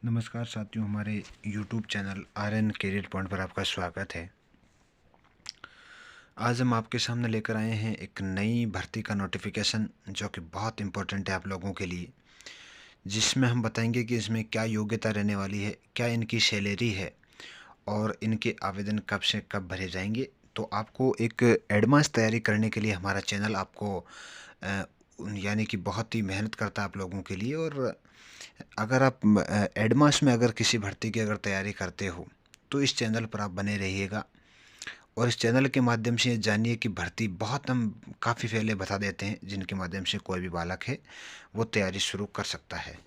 नमस्कार साथियों, हमारे YouTube channel RN career point पर आपका स्वागत है। आज हम आपके सामने लेकर आए हैं एक नई भर्ती का नोटिफिकेशन जो कि बहुत इम्पोर्टेंट है आप लोगों के लिए, जिसमें हम बताएंगे कि इसमें क्या योग्यता रहने वाली है, क्या इनकी सैलरी है और इनके आवेदन कब से कब भरे जाएंगे। तो आपको एक एडवांस तैयारी करने के लिए हमारा चैनल आपको यानी कि बहुत ही मेहनत करता है आप लोगों के लिए। और अगर आप एडवांस में अगर किसी भर्ती की अगर तैयारी करते हो तो इस चैनल पर आप बने रहिएगा और इस चैनल के माध्यम से जानिए कि भर्ती बहुत हम काफ़ी पहले बता देते हैं, जिनके माध्यम से कोई भी बालक है वो तैयारी शुरू कर सकता है।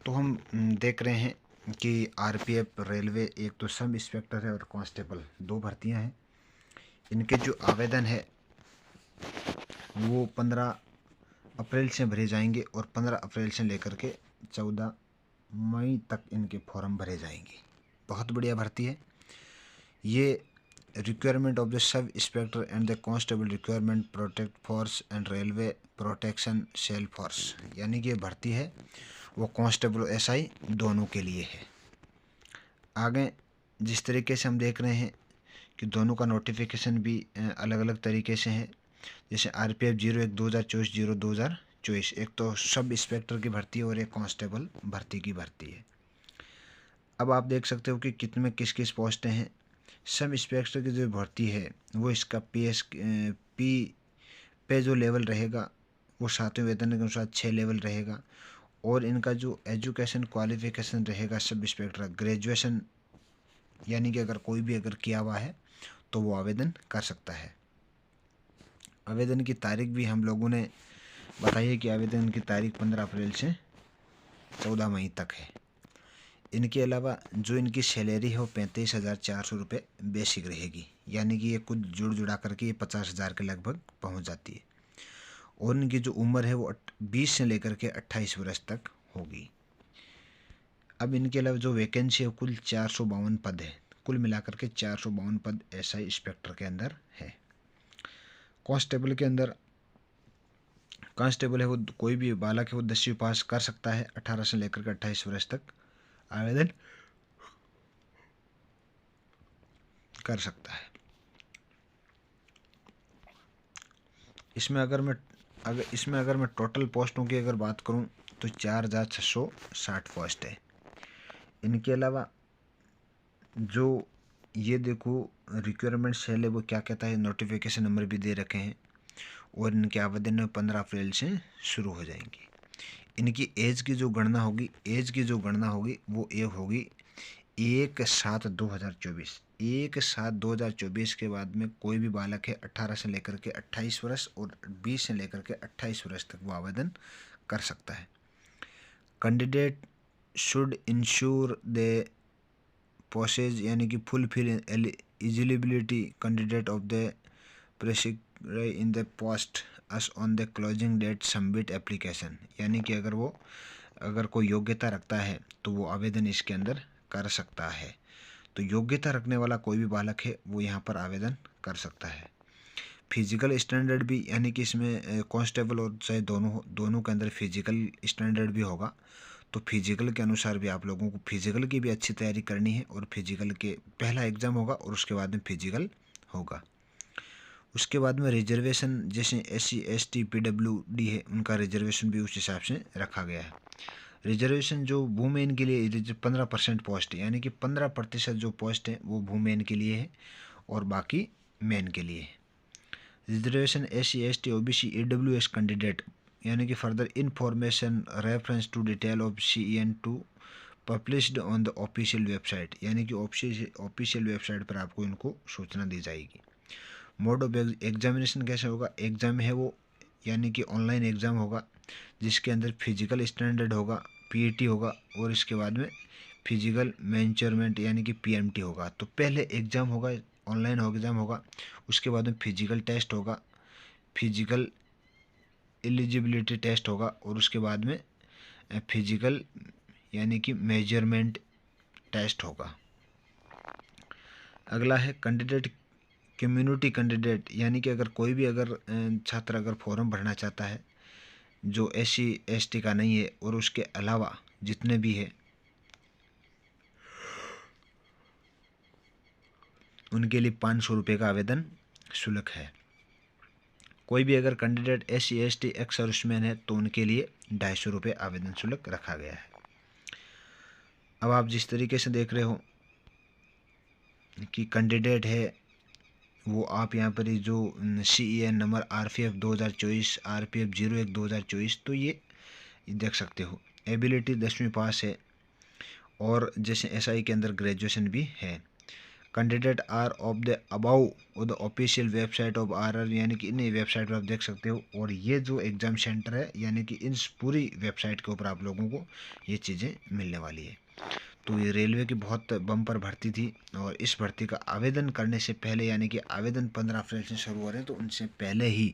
तो हम देख रहे हैं कि आरपीएफ, रेलवे, एक तो सब इंस्पेक्टर है और कांस्टेबल, दो भर्तियां हैं। इनके जो आवेदन है वो 15 अप्रैल से भरे जाएंगे और 15 अप्रैल से लेकर के 14 मई तक इनके फॉर्म भरे जाएंगे। बहुत बढ़िया भर्ती है ये। Requirement of the sub inspector and the constable requirement protect force and railway protection cell force, यानी कि ये भर्ती है वो कांस्टेबल एसआई दोनों के लिए है। आगे जिस तरीके से हम देख रहे हैं कि दोनों का नोटिफिकेशन भी अलग अलग तरीके से है। जैसे आरपीएफ 01/2024 0/2024, एक तो सब इंस्पेक्टर की भर्ती है और एक कांस्टेबल भर्ती की भर्ती है। अब आप देख सकते हो कि कितने किस किस पोस्टें हैं। सब इंस्पेक्टर की जो भर्ती है वो इसका पे जो लेवल रहेगा वो 7वें वेतन के अनुसार 6 लेवल रहेगा। और इनका जो एजुकेशन क्वालिफिकेशन रहेगा सब इंस्पेक्टर ग्रेजुएशन, यानी कि अगर कोई भी अगर किया हुआ है तो वो आवेदन कर सकता है। आवेदन की तारीख भी हम लोगों ने बताई है कि आवेदन की तारीख 15 अप्रैल से 14 मई तक है। इनके अलावा जो इनकी सैलरी है वो 35,400 रुपये बेसिक रहेगी, यानी कि ये कुछ जुड़ा करके ये 50,000 के लगभग पहुंच जाती है। और इनकी जो उम्र है वो 20 से लेकर के 28 वर्ष तक होगी। अब इनके अलावा जो वैकेंसी है कुल 452 पद है, कुल मिलाकर के 452 पद एसआई इंस्पेक्टर के अंदर है। कांस्टेबल के अंदर कांस्टेबल है वो कोई भी बालक है वो 10वीं पास कर सकता है, 18 से लेकर के 28 वर्ष तक आवेदन कर सकता है। इसमें अगर मैं टोटल पोस्टों की अगर बात करूं तो 4,660 पोस्ट है। इनके अलावा जो ये देखो रिक्वायरमेंट सेल है वो क्या कहता है, नोटिफिकेशन नंबर भी दे रखे हैं। और इनके आवेदन 15 अप्रैल से शुरू हो जाएंगी। इनकी एज की जो गणना होगी वो ये होगी 1/7/2024। 1/7/2024 के बाद में कोई भी बालक है 18 से लेकर के 28 वर्ष और 20 से लेकर के 28 वर्ष तक वो आवेदन कर सकता है। Candidate should ensure the possess, यानी कि fulfil eligibility candidate of the prescribe in the post as on the closing date submit application, यानी कि अगर कोई योग्यता रखता है तो वो आवेदन इसके अंदर कर सकता है। तो योग्यता रखने वाला कोई भी बालक है वो यहाँ पर आवेदन कर सकता है। फिजिकल स्टैंडर्ड भी, यानी कि इसमें कांस्टेबल और चाहे दोनों के अंदर फिजिकल स्टैंडर्ड भी होगा। तो फिजिकल के अनुसार भी आप लोगों को फिजिकल की भी अच्छी तैयारी करनी है और फिजिकल के पहला एग्ज़ाम होगा और उसके बाद में फिजिकल होगा। उसके बाद में रिजर्वेशन, जैसे SC ST PWD है उनका रिजर्वेशन भी उस हिसाब से रखा गया है। रिजर्वेशन जो वुमेन के लिए 15% पोस्ट है, यानी कि 15% जो पोस्ट है वो वुमेन के लिए है और बाकी मेन के लिए है। Reservation SC ST OBC EWS candidate, यानी कि further information reference to detail of CEN2 published on the official website, यानी कि ऑफिशियल वेबसाइट पर आपको इनको सूचना दी जाएगी। मोड ऑफ एग्जामिनेशन कैसे होगा, एग्ज़ाम है वो यानी कि ऑनलाइन एग्ज़ाम होगा जिसके अंदर फिजिकल स्टैंडर्ड होगा, PET होगा और इसके बाद में फिजिकल मेंचरमेंट यानी कि PMT होगा। तो पहले एग्ज़ाम होगा, ऑनलाइन एग्ज़ाम होगा, उसके बाद में फिजिकल टेस्ट होगा, फिजिकल एलिजिबिलिटी टेस्ट होगा और उसके बाद में फिजिकल यानी कि मेजरमेंट टेस्ट होगा। अगला है कैंडिडेट कम्युनिटी कैंडिडेट, यानी कि अगर कोई भी छात्र अगर फॉर्म भरना चाहता है जो SC ST का नहीं है और उसके अलावा जितने भी है उनके लिए 500 रुपये का आवेदन शुल्क है। कोई भी अगर candidate SC ST ex serviceman है तो उनके लिए 250 रुपये आवेदन शुल्क रखा गया है। अब आप जिस तरीके से देख रहे हो कि कैंडिडेट है वो आप यहाँ पर जो CEN नंबर RPF 2024 RPF 01 2024 तो ये देख सकते हो। एबिलिटी 10वीं पास है और जैसे SI के अंदर ग्रेजुएशन भी है। Candidate are of the above और the official website of RR यानी कि इन वेबसाइट पर आप देख सकते हो। और ये जो एग्ज़ाम सेंटर है यानी कि इन पूरी वेबसाइट के ऊपर आप लोगों को ये चीज़ें मिलने वाली है। तो ये रेलवे की बहुत बम्पर भर्ती थी और इस भर्ती का आवेदन करने से पहले यानी कि आवेदन 15 अप्रैल से शुरू हो रहे हैं तो उनसे पहले ही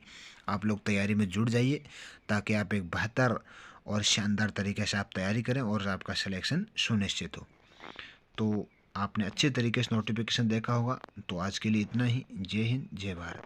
आप लोग तैयारी में जुट जाइए ताकि आप एक बेहतर और शानदार तरीके से आप तैयारी करें और आपका सिलेक्शन सुनिश्चित हो। तो आपने अच्छे तरीके से नोटिफिकेशन देखा होगा। तो आज के लिए इतना ही। जय हिंद, जय भारत।